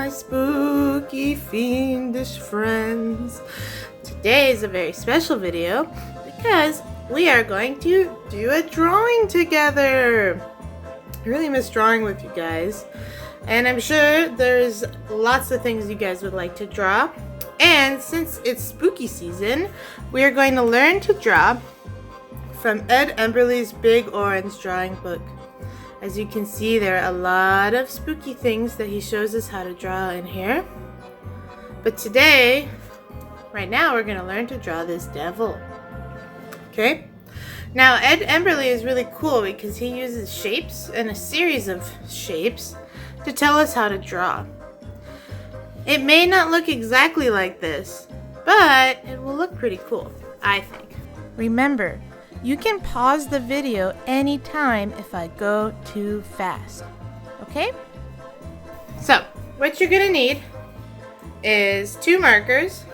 my spooky fiendish friends. Today is a very special video because we are going to do a drawing together. I really miss drawing with you guys, and I'm sure there's lots of things you guys would like to draw. And since it's spooky season, we are going to learn to draw from Ed Emberley's Big Orange drawing book. As you can see, there are a lot of spooky things that he shows us how to draw in here. But today, right now, we're going to learn to draw this devil. Okay? Now, Ed Emberley is really cool because he uses shapes and a series of shapes to tell us how to draw. It may not look exactly like this, but it will look pretty cool, I think. Remember, you can pause the video anytime if I go too fast, okay? So, what you're gonna need is 2 markers.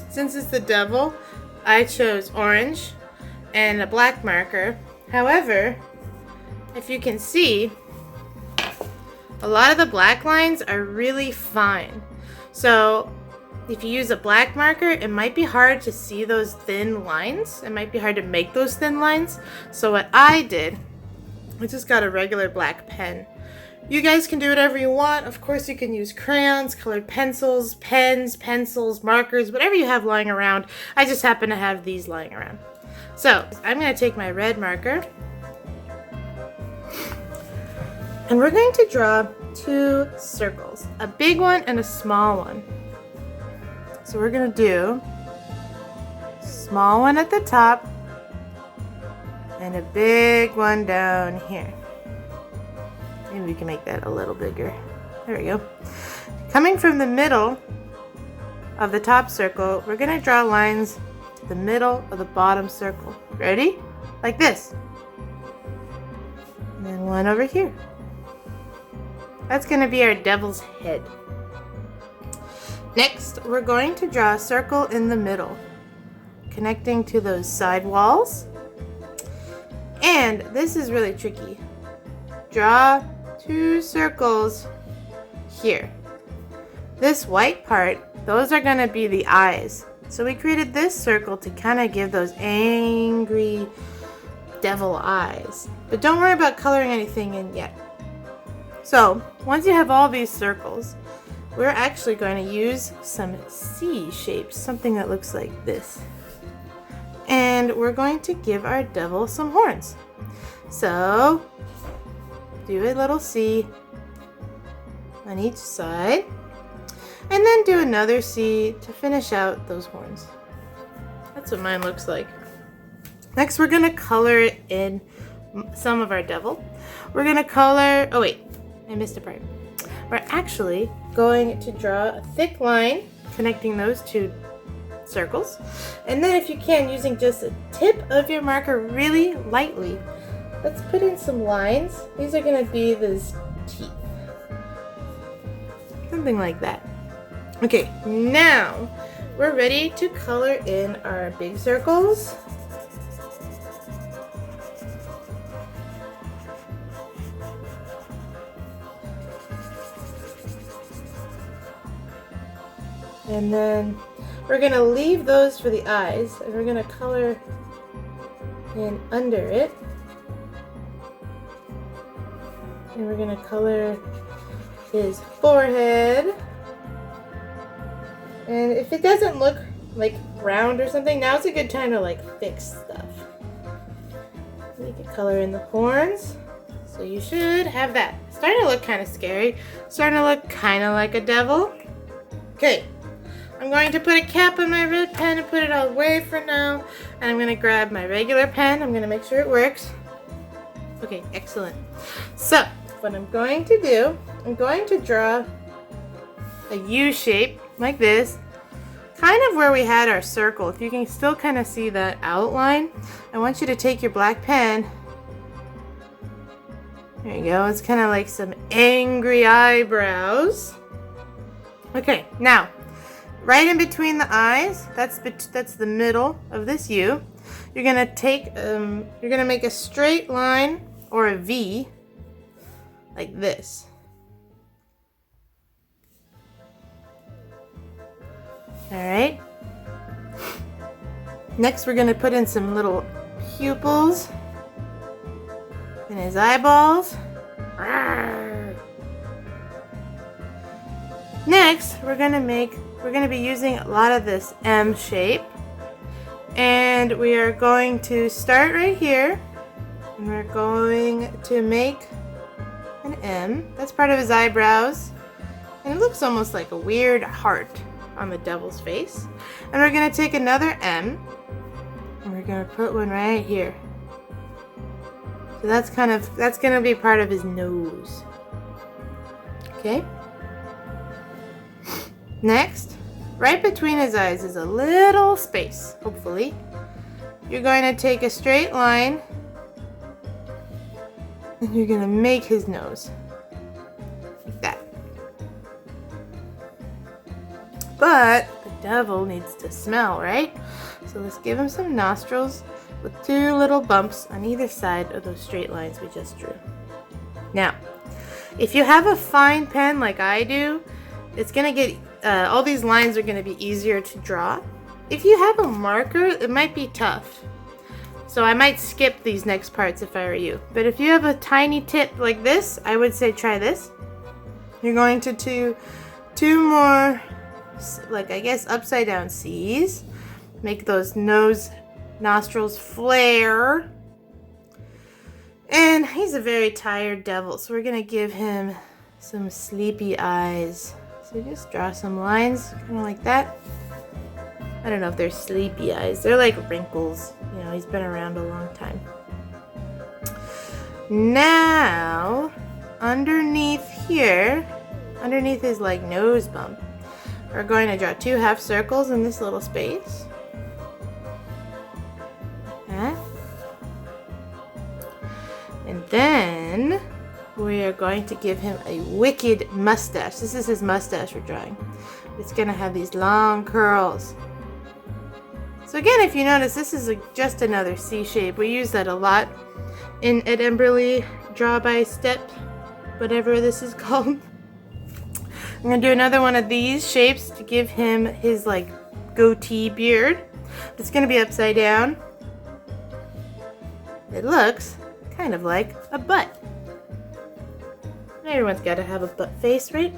Since it's the devil, I chose orange and a black marker. However, if you can see, a lot of the black lines are really fine. So, if you use a black marker, it might be hard to see those thin lines. It might be hard to make those thin lines. So what I did, I just got a regular black pen. You guys can do whatever you want. Of course, you can use crayons, colored pencils, pens, pencils, markers, whatever you have lying around. I just happen to have these lying around. So I'm going to take my red marker, and we're going to draw 2 circles, a big one and a small one. So we're going to do a small one at the top and a big one down here. Maybe we can make that a little bigger. There we go. Coming from the middle of the top circle, we're going to draw lines to the middle of the bottom circle. Ready? Like this. And then one over here. That's going to be our devil's head. Next, we're going to draw a circle in the middle, connecting to those side walls. And this is really tricky. Draw 2 circles here. This white part, those are going to be the eyes. So we created this circle to kind of give those angry devil eyes. But don't worry about coloring anything in yet. So, once you have all these circles, we're actually going to use some C shapes, something that looks like this. And we're going to give our devil some horns. So, do a little C on each side, and then do another C to finish out those horns. That's what mine looks like. Next, we're going to color in some of our devil. We're going to color, oh wait, I missed a part. We're actually going to draw a thick line connecting those 2 circles. And then if you can, using just the tip of your marker really lightly, let's put in some lines. These are going to be those teeth. Something like that. Okay, now we're ready to color in our big circles. And then we're going to leave those for the eyes, and we're going to color in under it. And we're going to color his forehead. And if it doesn't look like round or something, now's a good time to like fix stuff. We can color in the horns. So you should have that. Starting to look kind of scary. Starting to look kind of like a devil. Okay. I'm going to put a cap on my red pen and put it away for now. And I'm going to grab my regular pen. I'm going to make sure it works. Okay, excellent. So, what I'm going to do, I'm going to draw a U shape like this. Kind of where we had our circle. If you can still kind of see that outline, I want you to take your black pen. There you go. It's kind of like some angry eyebrows. Okay, now, right in between the eyes, that's the middle of this U. You're gonna make a straight line or a V like this. Alright. Next we're going to put in some little pupils in his eyeballs. Next we're going to be using a lot of this M shape. And we are going to start right here. And we're going to make an M. That's part of his eyebrows. And it looks almost like a weird heart on the devil's face. And we're going to take another M. And we're going to put one right here. So that's going to be part of his nose. Okay? Next, right between his eyes is a little space, hopefully. You're going to take a straight line and you're going to make his nose. Like that. But the devil needs to smell, right? So let's give him some nostrils with 2 little bumps on either side of those straight lines we just drew. Now, if you have a fine pen like I do, it's going to get, all these lines are going to be easier to draw. If you have a marker, it might be tough. So I might skip these next parts if I were you. But if you have a tiny tip like this, I would say try this. You're going to do 2 more, like I guess upside down C's. Make those nostrils flare. And he's a very tired devil, so we're going to give him some sleepy eyes. So just draw some lines, kind of like that. I don't know if they're sleepy eyes. They're like wrinkles. You know, he's been around a long time. Now, underneath here, underneath his like nose bump, we're going to draw 2 half circles in this little space. Okay. And then we are going to give him a wicked mustache. This is his mustache we're drawing. It's going to have these long curls. So again, if you notice, this is just another C shape. We use that a lot at Emberley Draw by Step, whatever this is called. I'm going to do another one of these shapes to give him his like goatee beard. It's going to be upside down. It looks kind of like a butt. Everyone's got to have a butt face, right?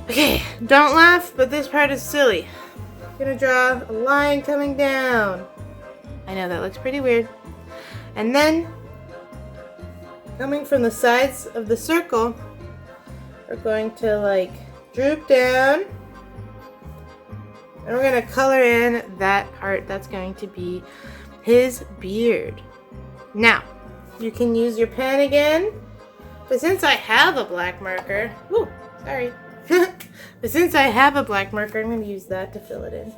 Okay, don't laugh, but this part is silly. I'm gonna draw a line coming down. I know that looks pretty weird. And then, coming from the sides of the circle, we're going to like droop down. And we're gonna color in that part that's going to be his beard. Now, you can use your pen again. But since I have a black marker, whoo, sorry. But since I have a black marker, I'm going to use that to fill it in.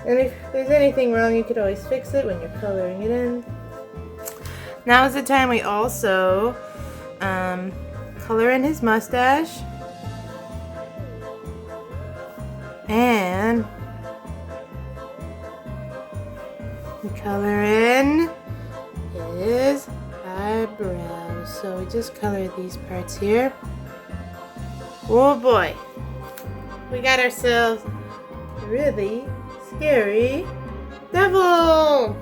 And if there's anything wrong, you could always fix it when you're coloring it in. Now is the time we also color in his mustache. And we color in his eyebrows. So we just color these parts here. Oh boy. We got ourselves a really scary devil.